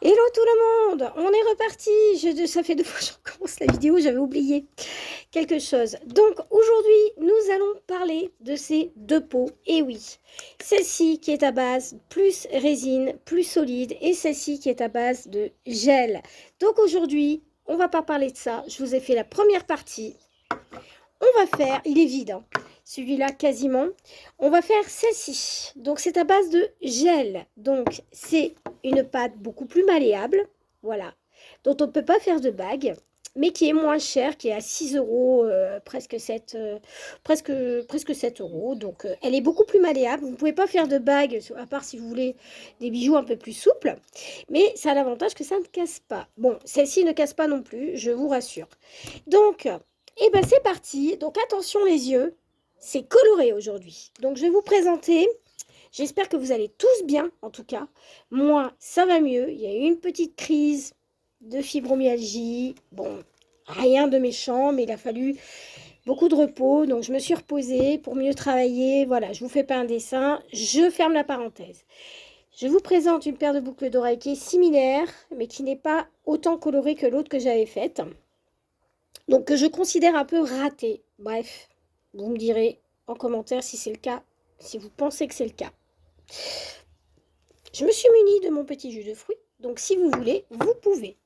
Hello tout le monde, on est reparti. Ça fait 2 fois que je recommence la vidéo, j'avais oublié quelque chose. Donc aujourd'hui, nous allons parler de ces 2 pots. Et oui, celle-ci qui est à base plus résine, plus solide, et celle-ci qui est à base de gel. Donc aujourd'hui, on va pas parler de ça. Je vous ai fait la première partie. On va faire, il est vide, hein, celui-là quasiment. On va faire celle-ci. Donc c'est à base de gel. Donc c'est une pâte beaucoup plus malléable, voilà, dont on ne peut pas faire de bague, mais qui est moins chère, qui est à 6 euros, presque 7, presque 7 euros. Donc elle est beaucoup plus malléable. Vous ne pouvez pas faire de bague, à part si vous voulez des bijoux un peu plus souples, mais ça a l'avantage que ça ne casse pas. Bon, celle-ci ne casse pas non plus, je vous rassure. Donc, et ben c'est parti. Donc attention les yeux, c'est coloré aujourd'hui. Donc je vais vous présenter. J'espère que vous allez tous bien, en tout cas. Moi, ça va mieux. Il y a eu une petite crise de fibromyalgie. Bon, rien de méchant, mais il a fallu beaucoup de repos. Donc je me suis reposée pour mieux travailler. Voilà, je vous fais pas un dessin. Je ferme la parenthèse. Je vous présente une paire de boucles d'oreilles qui est similaire, mais qui n'est pas autant colorée que l'autre que j'avais faite. Donc que je considère un peu raté. Bref, vous me direz en commentaire si c'est le cas, si vous pensez que c'est le cas. Je me suis munie de mon petit jus de fruits, donc si vous voulez, vous pouvez.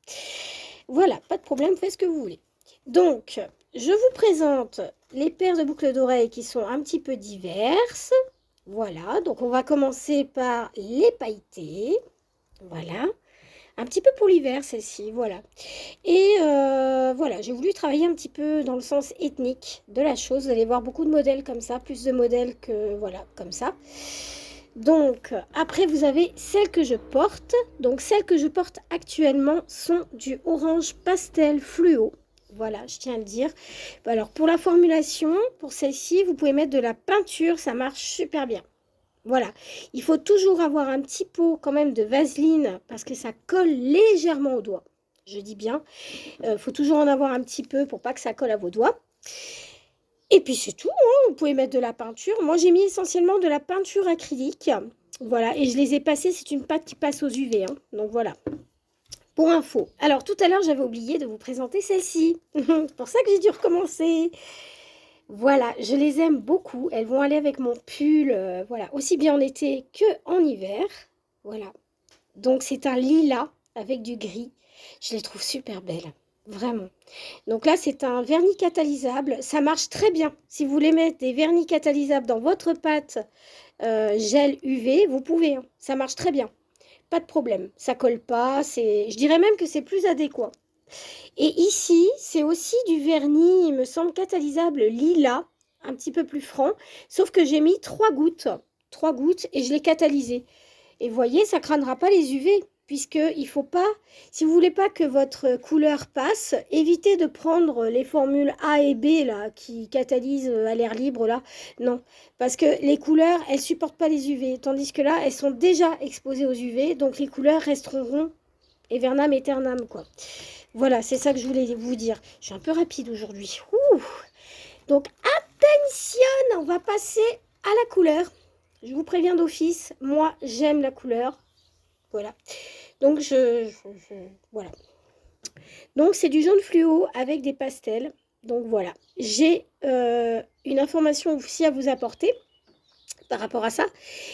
Voilà, pas de problème, faites ce que vous voulez. Donc, je vous présente les paires de boucles d'oreilles qui sont un petit peu diverses. Voilà, donc on va commencer par les pailletées. Voilà. Un petit peu pour l'hiver, celle-ci, voilà. Et voilà, j'ai voulu travailler un petit peu dans le sens ethnique de la chose. Vous allez voir beaucoup de modèles comme ça, plus de modèles que, voilà, comme ça. Donc, après, vous avez celles que je porte. Donc, celles que je porte actuellement sont du orange pastel fluo. Voilà, je tiens à le dire. Alors, pour la formulation, pour celle-ci, vous pouvez mettre de la peinture, ça marche super bien. Voilà, il faut toujours avoir un petit pot quand même de vaseline parce que ça colle légèrement aux doigts. Je dis bien, il faut toujours en avoir un petit peu pour pas que ça colle à vos doigts. Et puis c'est tout, hein. Vous pouvez mettre de la peinture. Moi j'ai mis essentiellement de la peinture acrylique. Voilà, et je les ai passées, c'est une pâte qui passe aux UV. Hein. Donc voilà, pour info. Alors tout à l'heure j'avais oublié de vous présenter celle-ci. C'est pour ça que j'ai dû recommencer. Voilà, je les aime beaucoup. Elles vont aller avec mon pull, voilà, aussi bien en été que en hiver. Voilà. Donc c'est un lilas avec du gris. Je les trouve super belles, vraiment. Donc là, c'est un vernis catalysable. Ça marche très bien. Si vous voulez mettre des vernis catalysables dans votre pâte gel UV, vous pouvez. Hein. Ça marche très bien. Pas de problème. Ça colle pas. Je dirais même que c'est plus adéquat. Et ici, c'est aussi du vernis, il me semble, catalysable lilas, un petit peu plus franc, sauf que j'ai mis 3 gouttes et je l'ai catalysé. Et vous voyez, ça crânera pas les UV, puisque il faut pas, si vous voulez pas que votre couleur passe, évitez de prendre les formules A et B là, qui catalysent à l'air libre là, non, parce que les couleurs, elles supportent pas les UV, tandis que là, elles sont déjà exposées aux UV, donc les couleurs resteront Evernam Aeternam quoi. Voilà, c'est ça que je voulais vous dire. Je suis un peu rapide aujourd'hui. Donc, attention, on va passer à la couleur. Je vous préviens d'office, moi, j'aime la couleur. Voilà. Donc, voilà. Donc, c'est du jaune fluo avec des pastels. Donc, voilà. J'ai une information aussi à vous apporter par rapport à ça,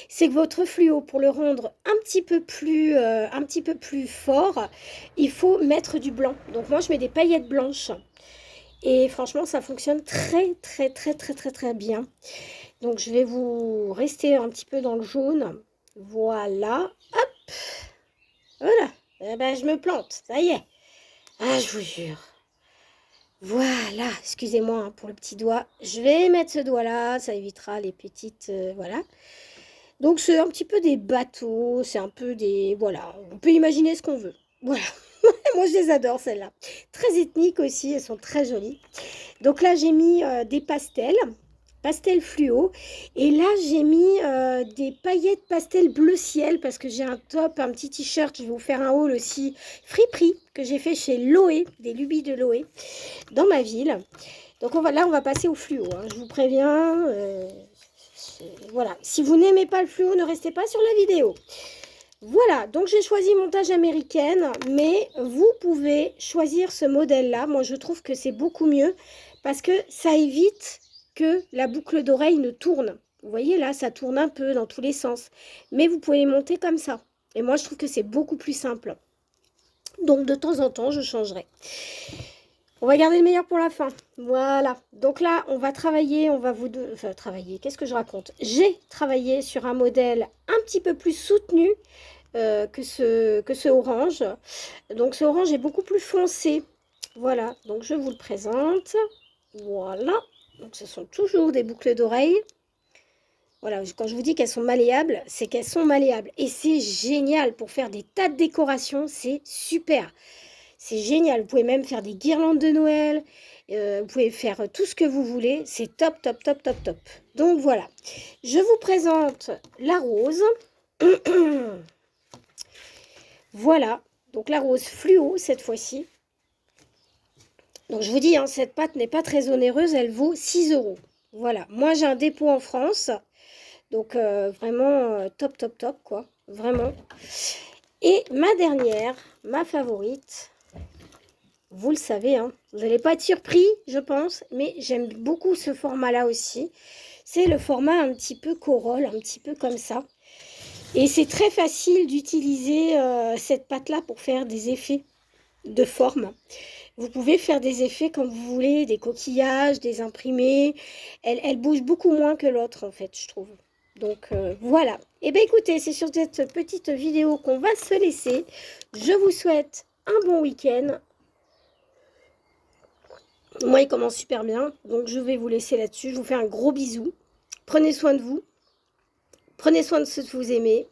c'est que votre fluo, pour le rendre un petit peu plus fort, il faut mettre du blanc. Donc moi, je mets des paillettes blanches. Et franchement, ça fonctionne très, très, très, très, très, très bien. Donc je vais vous rester un petit peu dans le jaune. Voilà. Hop. Voilà. Eh ben, je me plante. Ça y est. Ah, je vous jure. Voilà, excusez-moi hein, pour le petit doigt. Je vais mettre ce doigt-là, ça évitera les petites... voilà. Donc c'est un petit peu des bateaux, c'est un peu des... Voilà, on peut imaginer ce qu'on veut. Voilà, moi je les adore celles-là. Très ethniques aussi, elles sont très jolies. Donc là j'ai mis des pastel fluo. Et là j'ai mis des paillettes pastel bleu ciel parce que j'ai un top, un petit t-shirt. Je vais vous faire un haul aussi friperie que j'ai fait chez Loé, des lubies de Loé, dans ma ville. Donc là on va passer au fluo, hein. Je vous préviens... voilà, si vous n'aimez pas le fluo, ne restez pas sur la vidéo. Voilà, donc j'ai choisi montage américaine, mais vous pouvez choisir ce modèle-là. Moi, je trouve que c'est beaucoup mieux parce que ça évite que la boucle d'oreille ne tourne. Vous voyez, là, ça tourne un peu dans tous les sens. Mais vous pouvez les monter comme ça. Et moi, je trouve que c'est beaucoup plus simple. Donc, de temps en temps, je changerai. On va garder le meilleur pour la fin. Voilà. Donc là, on va travailler, Enfin, travailler, qu'est-ce que je raconte? J'ai travaillé sur un modèle un petit peu plus soutenu que ce orange. Donc ce orange est beaucoup plus foncé. Voilà, donc je vous le présente. Voilà, donc ce sont toujours des boucles d'oreilles. Voilà, quand je vous dis qu'elles sont malléables, c'est qu'elles sont malléables. Et c'est génial pour faire des tas de décorations, c'est super. C'est génial, vous pouvez même faire des guirlandes de Noël, vous pouvez faire tout ce que vous voulez. C'est top, top, top, top, top. Donc voilà, je vous présente la rose. Voilà, donc la rose fluo cette fois-ci. Donc je vous dis, hein, cette pâte n'est pas très onéreuse, elle vaut 6 €. Voilà, moi j'ai un dépôt en France, donc vraiment top, top, top, quoi, vraiment. Et ma dernière, ma favorite, vous le savez, hein, vous n'allez pas être surpris, je pense, mais j'aime beaucoup ce format-là aussi. C'est le format un petit peu corolle, un petit peu comme ça. Et c'est très facile d'utiliser cette pâte-là pour faire des effets de forme. Vous pouvez faire des effets comme vous voulez, des coquillages, des imprimés. Elle bouge beaucoup moins que l'autre en fait, je trouve. Donc voilà. Et bien écoutez, c'est sur cette petite vidéo qu'on va se laisser. Je vous souhaite un bon week-end. Moi, il commence super bien, donc je vais vous laisser là-dessus. Je vous fais un gros bisou. Prenez soin de vous. Prenez soin de ceux que vous aimez.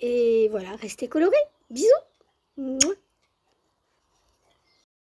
Et voilà, restez colorés. Bisous!